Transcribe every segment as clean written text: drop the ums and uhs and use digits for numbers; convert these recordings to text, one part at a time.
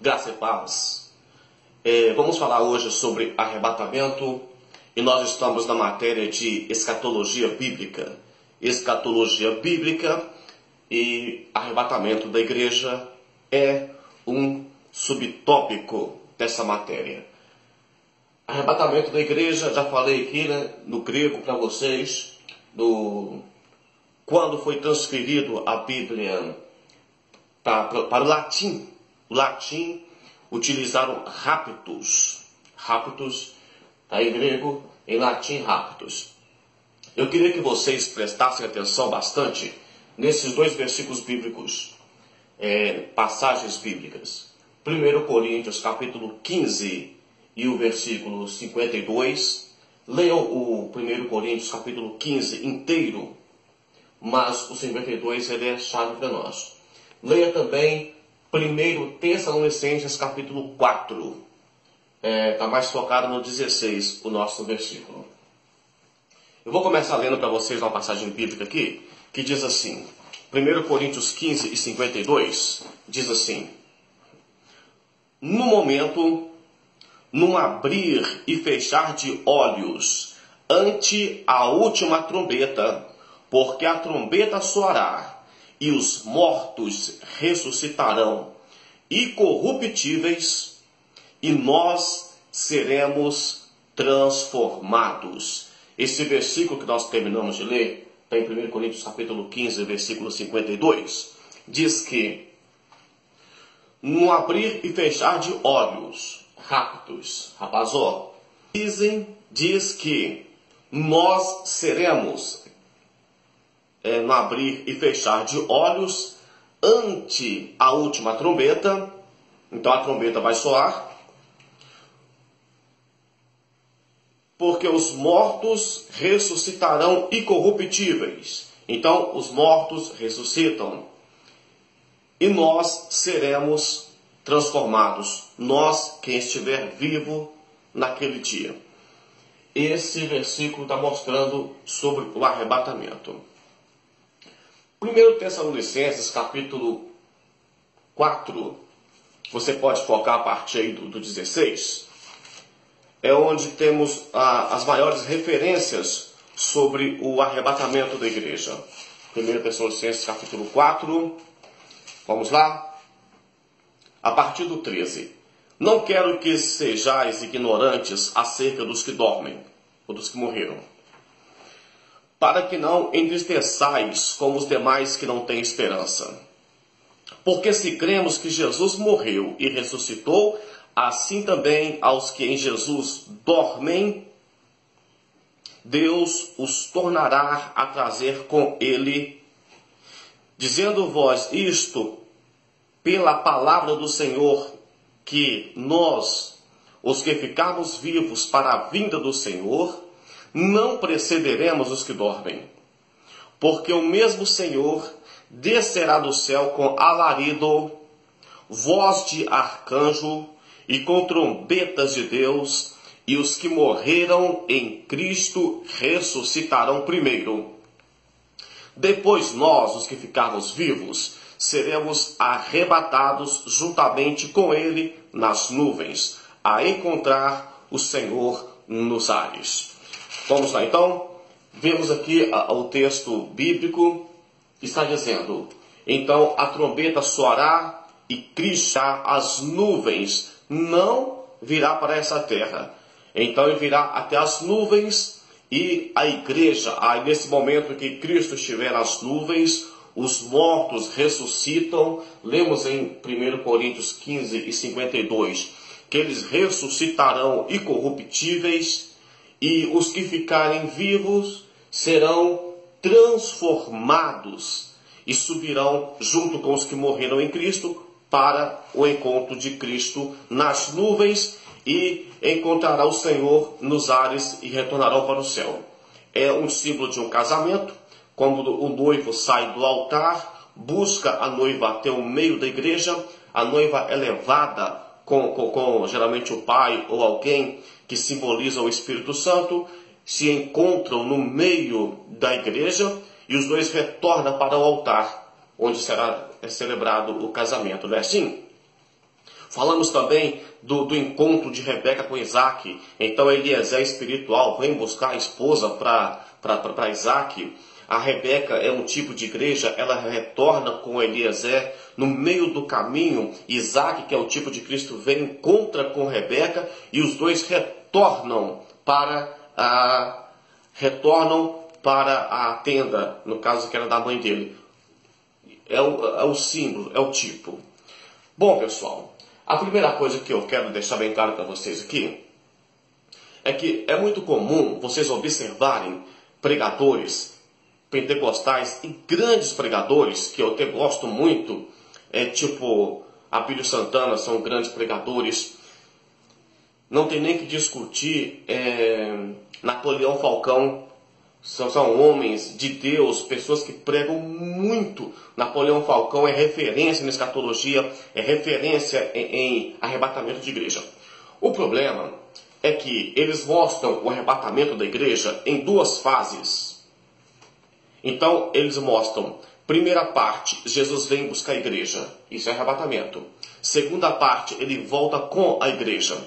Graça e paz. Vamos falar hoje sobre arrebatamento e nós estamos na matéria de escatologia bíblica. Escatologia bíblica e arrebatamento da igreja é um subtópico dessa matéria. Arrebatamento da igreja, já falei aqui, no grego para vocês, quando foi transferido a Bíblia para o latim. O latim utilizaram raptus. Raptus está em grego, em latim raptus. Eu queria que vocês prestassem atenção bastante nesses dois versículos bíblicos, passagens bíblicas. 1 Coríntios capítulo 15 e o versículo 52. Leiam o 1 Coríntios capítulo 15 inteiro, mas o 52 ele é chave para nós. Leia também 1 Tessalonicenses capítulo 4. Está mais focado no 16, o nosso versículo. Eu vou começar lendo para vocês uma passagem bíblica aqui, que diz assim, 1 Coríntios 15 e 52, diz assim: No momento, num abrir e fechar de olhos, ante a última trombeta, porque a trombeta soará, e os mortos ressuscitarão, incorruptíveis, e nós seremos transformados. Esse versículo que nós terminamos de ler, está em 1 Coríntios capítulo 15, versículo 52, diz que, no abrir e fechar de olhos, raptus, rapazó, diz que nós seremos, no abrir e fechar de olhos, ante a última trombeta. Então a trombeta vai soar, porque os mortos ressuscitarão incorruptíveis. Então os mortos ressuscitam e nós seremos transformados, nós, quem estiver vivo naquele dia. Esse versículo está mostrando sobre o arrebatamento. 1 Tessalonicenses capítulo 4, você pode focar a partir aí do 16, é onde temos as maiores referências sobre o arrebatamento da igreja. 1 Tessalonicenses capítulo 4, vamos lá? A partir do 13. Não quero que sejais ignorantes acerca dos que dormem, ou dos que morreram, para que não entristeçais como os demais que não têm esperança. Porque se cremos que Jesus morreu e ressuscitou, assim também aos que em Jesus dormem, Deus os tornará a trazer com ele. Dizendo vós isto pela palavra do Senhor, que nós, os que ficarmos vivos para a vinda do Senhor, não precederemos os que dormem. Porque o mesmo Senhor descerá do céu com alarido, voz de arcanjo e com trombetas de Deus, e os que morreram em Cristo ressuscitarão primeiro. Depois nós, os que ficarmos vivos, seremos arrebatados juntamente com ele nas nuvens, a encontrar o Senhor nos ares. Vamos lá então, vemos aqui o texto bíblico que está dizendo, então a trombeta soará e Cristo, as nuvens, não virá para essa terra. Então ele virá até as nuvens e a igreja, nesse momento que Cristo estiver nas nuvens, os mortos ressuscitam. Lemos em 1 Coríntios 15 e 52, que eles ressuscitarão incorruptíveis, e os que ficarem vivos serão transformados e subirão junto com os que morreram em Cristo para o encontro de Cristo nas nuvens, e encontrará o Senhor nos ares e retornarão para o céu. É um símbolo de um casamento, quando o noivo sai do altar, busca a noiva até o meio da igreja, a noiva é levada com geralmente o pai ou alguém que simboliza o Espírito Santo, se encontram no meio da igreja e os dois retornam para o altar, onde será celebrado o casamento. Não é assim? Falamos também do encontro de Rebeca com Isaac. Então Eliezer espiritual vem buscar a esposa para Isaac. A Rebeca é um tipo de igreja, ela retorna com Eliezer no meio do caminho. Isaac, que é o tipo de Cristo, vem, encontra com Rebeca e os dois retornam para a tenda, no caso que era da mãe dele. É o símbolo, é o tipo. Bom, pessoal, a primeira coisa que eu quero deixar bem claro para vocês aqui é que é muito comum vocês observarem pregadores pentecostais e grandes pregadores, que eu até gosto muito, tipo Abílio Santana, são grandes pregadores. Não tem nem que discutir Napoleão Falcão, são homens de Deus, pessoas que pregam muito. Napoleão Falcão é referência em escatologia, é referência em arrebatamento de igreja. O problema é que eles mostram o arrebatamento da igreja em duas fases. Então, eles mostram, primeira parte, Jesus vem buscar a igreja. Isso é arrebatamento. Segunda parte, ele volta com a igreja.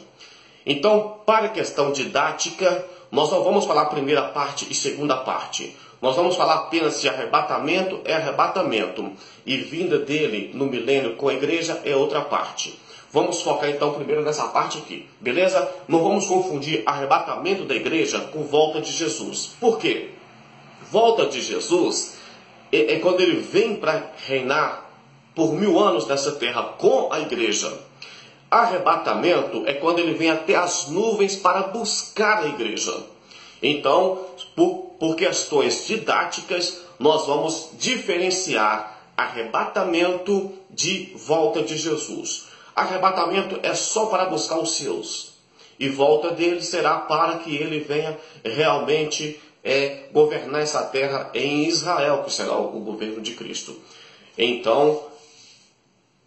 Então, para a questão didática, nós não vamos falar primeira parte e segunda parte. Nós vamos falar apenas de arrebatamento é arrebatamento. E vinda dele no milênio com a igreja é outra parte. Vamos focar então primeiro nessa parte aqui, beleza? Não vamos confundir arrebatamento da igreja com volta de Jesus. Por quê? Volta de Jesus é quando ele vem para reinar por 1000 anos nessa terra com a igreja. Arrebatamento é quando ele vem até as nuvens para buscar a igreja. Então, por questões didáticas, nós vamos diferenciar arrebatamento de volta de Jesus. Arrebatamento é só para buscar os seus. E volta dele será para que ele venha realmente governar essa terra em Israel, que será o governo de Cristo. Então,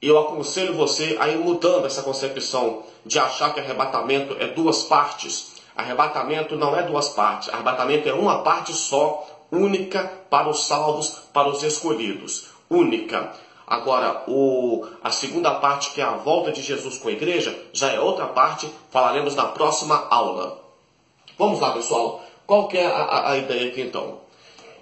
eu aconselho você a ir mudando essa concepção de achar que arrebatamento é duas partes. Arrebatamento não é duas partes. Arrebatamento é uma parte só, única para os salvos, para os escolhidos. Única. Agora, a segunda parte, que é a volta de Jesus com a igreja, já é outra parte, falaremos na próxima aula. Vamos lá, pessoal. Qual que é a ideia aqui então?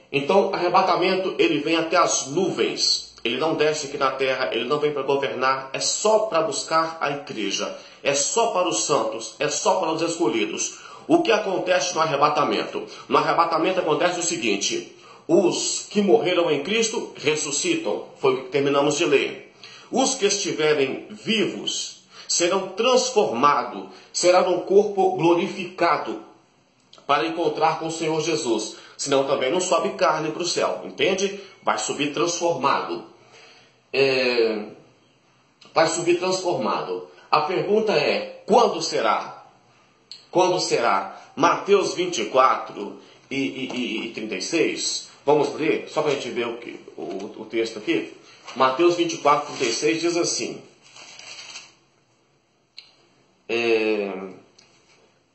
Então, arrebatamento, ele vem até as nuvens. Ele não desce aqui na terra, ele não vem para governar, é só para buscar a igreja. É só para os santos, é só para os escolhidos. O que acontece no arrebatamento? No arrebatamento acontece o seguinte: os que morreram em Cristo ressuscitam, foi o que terminamos de ler. Os que estiverem vivos serão transformados, será um corpo glorificado para encontrar com o Senhor Jesus. Senão também não sobe carne para o céu, entende? Vai subir transformado. Vai subir transformado. A pergunta é, quando será? Quando será? Mateus 24 e 36. Vamos ler, só para a gente ver o texto aqui. Mateus 24, 36 diz assim: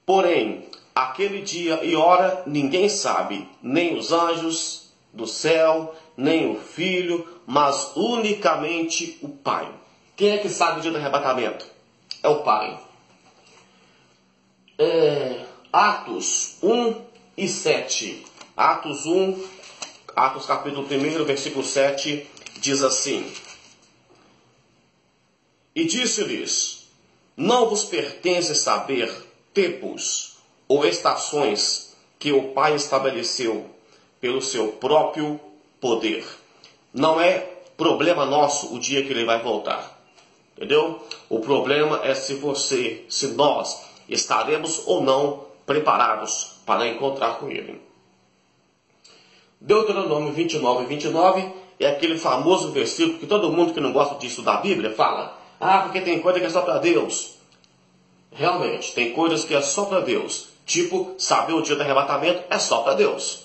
porém, aquele dia e hora ninguém sabe, nem os anjos do céu, nem o Filho, mas unicamente o Pai. Quem é que sabe o dia do arrebatamento? É o Pai. Atos 1 e 7. Atos capítulo 1, versículo 7, diz assim: e disse-lhes: não vos pertence saber tempos ou estações que o Pai estabeleceu pelo seu próprio poder. Não é problema nosso o dia que ele vai voltar. Entendeu? O problema é se nós estaremos ou não preparados para encontrar com ele. Deuteronômio 29 e 29 é aquele famoso versículo que todo mundo que não gosta de estudar a Bíblia fala: porque tem coisa que é só para Deus. Realmente, tem coisas que é só para Deus. Tipo, saber o dia do arrebatamento é só para Deus.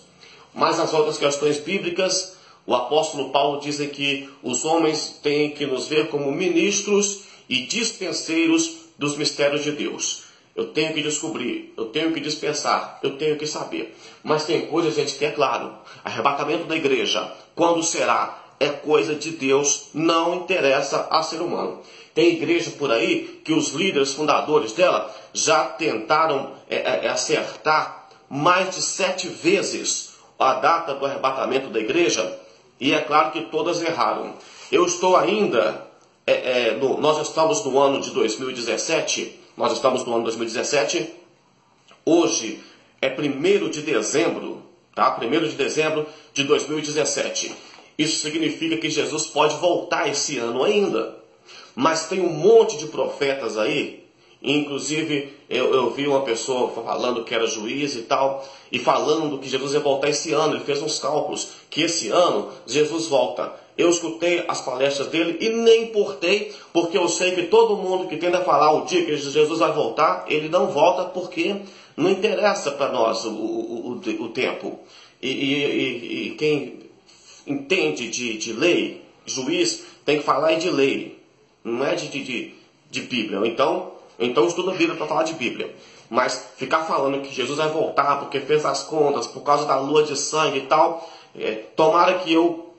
Mas nas outras questões bíblicas, o apóstolo Paulo diz que os homens têm que nos ver como ministros e dispenseiros dos mistérios de Deus. Eu tenho que descobrir, eu tenho que dispensar, eu tenho que saber. Mas tem coisas, gente, que é claro. Arrebatamento da igreja, quando será? É coisa de Deus, não interessa a ser humano. Tem igreja por aí que os líderes fundadores dela já tentaram acertar mais de 7 vezes a data do arrebatamento da igreja, e é claro que todas erraram. Eu estou ainda, nós estamos no ano de 2017, hoje é 1º de dezembro, tá? 1º de dezembro de 2017. Isso significa que Jesus pode voltar esse ano ainda. Mas tem um monte de profetas aí, inclusive eu vi uma pessoa falando que era juiz e tal, e falando que Jesus ia voltar esse ano. Ele fez uns cálculos que esse ano Jesus volta. Eu escutei as palestras dele e nem importei, porque eu sei que todo mundo que tenta falar o dia que Jesus vai voltar, ele não volta, porque não interessa para nós o tempo. E quem entende de lei, juiz, tem que falar de lei, não é de Bíblia. Então estuda a Bíblia para falar de Bíblia. Mas ficar falando que Jesus vai voltar porque fez as contas, por causa da lua de sangue e tal, tomara que eu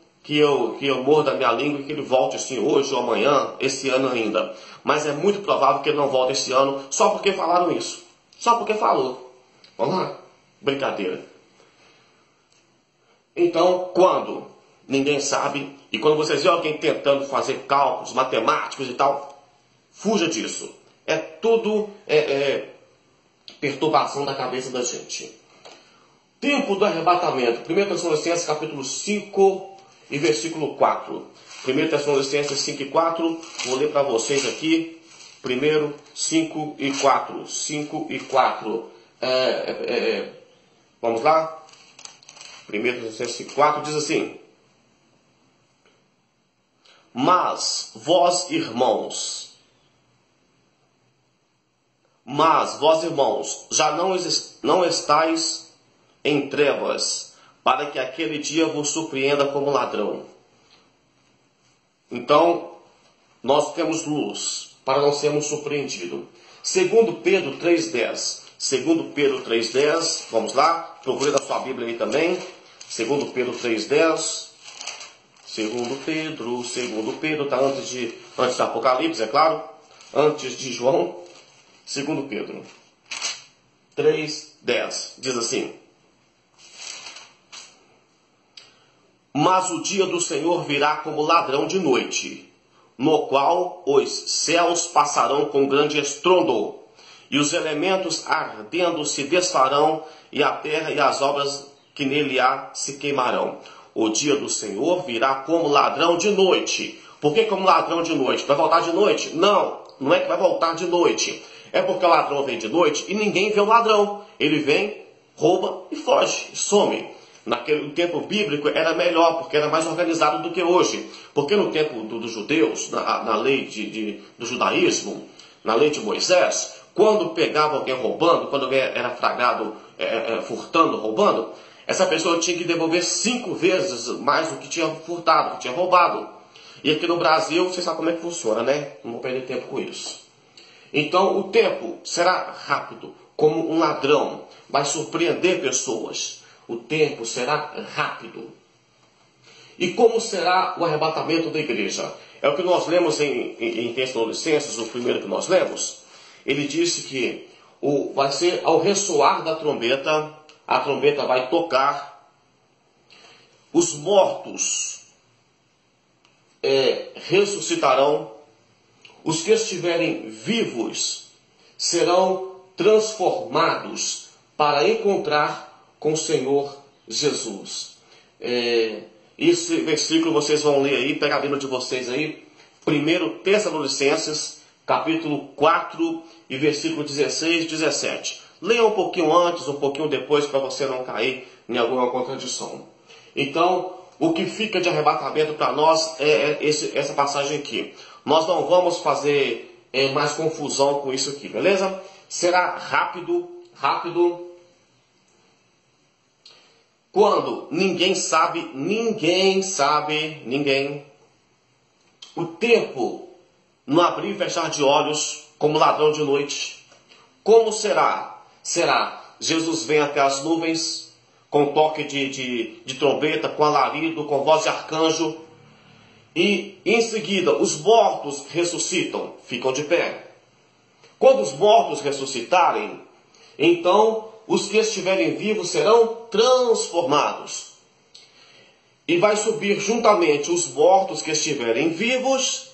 morda a minha língua e que ele volte assim hoje ou amanhã, esse ano ainda. Mas é muito provável que ele não volte esse ano só porque falaram isso. Só porque falou. Vamos lá? Brincadeira. Então, quando ninguém sabe, e quando vocês veem alguém tentando fazer cálculos matemáticos e tal, fuja disso. É tudo perturbação da cabeça da gente. Tempo do arrebatamento. 1 Tessalonicenses capítulo 5 e versículo 4. 1 Tessalonicenses 5 e 4. Vou ler para vocês aqui. 1, 5 e 4. 5 e 4. Vamos lá? 1 Tessalonicenses 5 e 4 diz assim: Mas vós, irmãos, já não estáis em trevas, para que aquele dia vos surpreenda como ladrão. Então, nós temos luz, para não sermos surpreendidos. Segundo Pedro 3,10. Segundo Pedro 3,10. Vamos lá, procure na sua Bíblia aí também. Segundo Pedro 3,10. Segundo Pedro, está antes do Apocalipse, é claro. Antes de João. Segundo Pedro 3,10. Diz assim: Mas o dia do Senhor virá como ladrão de noite, no qual os céus passarão com grande estrondo, e os elementos ardendo se desfarão, e a terra e as obras que nele há se queimarão. O dia do Senhor virá como ladrão de noite. Por que como ladrão de noite? Vai voltar de noite? Não, não é que vai voltar de noite. É porque o ladrão vem de noite e ninguém vê o ladrão. Ele vem, rouba e foge, some. Naquele tempo bíblico era melhor, porque era mais organizado do que hoje. Porque no tempo dos judeus, na lei do judaísmo, na lei de Moisés, quando pegava alguém roubando, quando alguém era flagrado furtando, roubando, essa pessoa tinha que devolver 5 vezes mais do que tinha furtado, que tinha roubado. E aqui no Brasil, você sabe como é que funciona, né? Não vou perder tempo com isso. Então, o tempo será rápido, como um ladrão. Vai surpreender pessoas. O tempo será rápido. E como será o arrebatamento da igreja? É o que nós lemos em Tessalonicenses, o primeiro que nós lemos. Ele disse que vai ser ao ressoar da trombeta, a trombeta vai tocar, os mortos ressuscitarão, os que estiverem vivos serão transformados para encontrar com o Senhor Jesus. Esse versículo vocês vão ler aí, pega a Bíblia de vocês aí, 1 Tessalonicenses, capítulo 4 e versículo 16 e 17. Leia um pouquinho antes, um pouquinho depois, para você não cair em alguma contradição. Então, o que fica de arrebatamento para nós é essa passagem aqui. Nós não vamos fazer mais confusão com isso aqui, beleza? Será rápido. Quando ninguém sabe. O tempo no abrir e fechar de olhos, como ladrão de noite. Como será? Jesus vem até as nuvens, com toque de trombeta, com alarido, com voz de arcanjo, e em seguida os mortos ressuscitam, ficam de pé. Quando os mortos ressuscitarem, então os que estiverem vivos serão transformados. E vai subir juntamente os mortos que estiverem vivos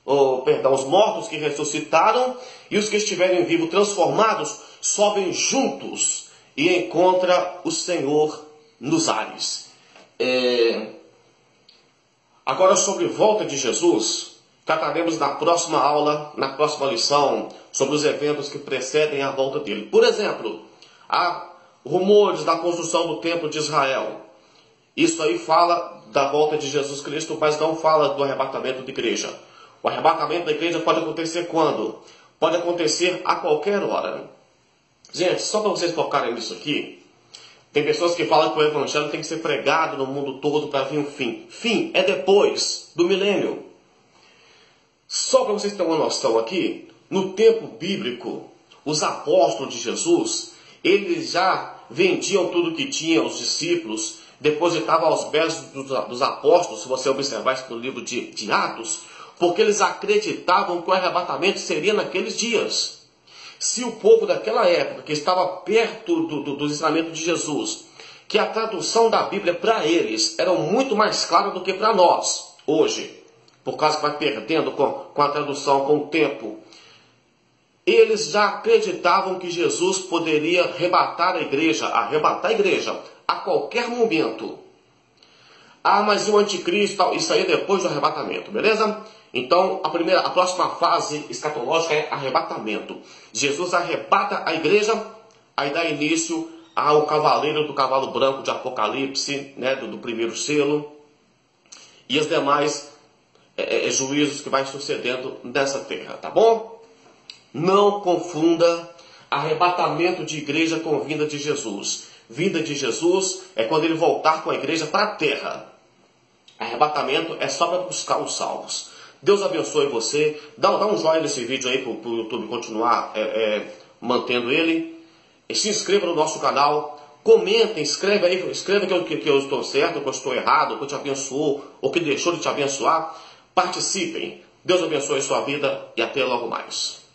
os mortos que ressuscitaram e os que estiverem vivos transformados sobem juntos e encontra o Senhor nos ares. Agora, sobre volta de Jesus, trataremos na próxima aula, na próxima lição, sobre os eventos que precedem a volta dele. Por exemplo, há rumores da construção do templo de Israel. Isso aí fala da volta de Jesus Cristo, mas não fala do arrebatamento da igreja. O arrebatamento da igreja pode acontecer quando? Pode acontecer a qualquer hora. Gente, só para vocês focarem nisso aqui, tem pessoas que falam que o evangelho tem que ser pregado no mundo todo para vir um fim. Fim é depois do milênio. Só para vocês terem uma noção aqui, no tempo bíblico, os apóstolos de Jesus, eles já vendiam tudo que tinham, os discípulos, depositavam aos pés dos apóstolos, se você observar isso no livro de Atos, porque eles acreditavam que o arrebatamento seria naqueles dias. Se o povo daquela época, que estava perto do ensinamento de Jesus, que a tradução da Bíblia para eles era muito mais clara do que para nós, hoje, por causa que vai perdendo com a tradução, com o tempo, eles já acreditavam que Jesus poderia arrebatar a igreja a qualquer momento. Ah, mas e o anticristo? Isso aí é depois do arrebatamento, beleza? Então, a próxima fase escatológica é arrebatamento. Jesus arrebata a igreja, aí dá início ao cavaleiro do cavalo branco de Apocalipse, né, do primeiro selo, e os demais juízos que vai sucedendo nessa terra, tá bom? Não confunda arrebatamento de igreja com vinda de Jesus. Vinda de Jesus é quando ele voltar com a igreja para a terra. Arrebatamento é só para buscar os salvos. Deus abençoe você. Dá um joinha nesse vídeo aí para o YouTube continuar mantendo ele. E se inscreva no nosso canal. Comentem, escreva que eu estou certo, que eu estou errado, que eu te abençoou, ou que deixou de te abençoar. Participem. Deus abençoe a sua vida e até logo mais.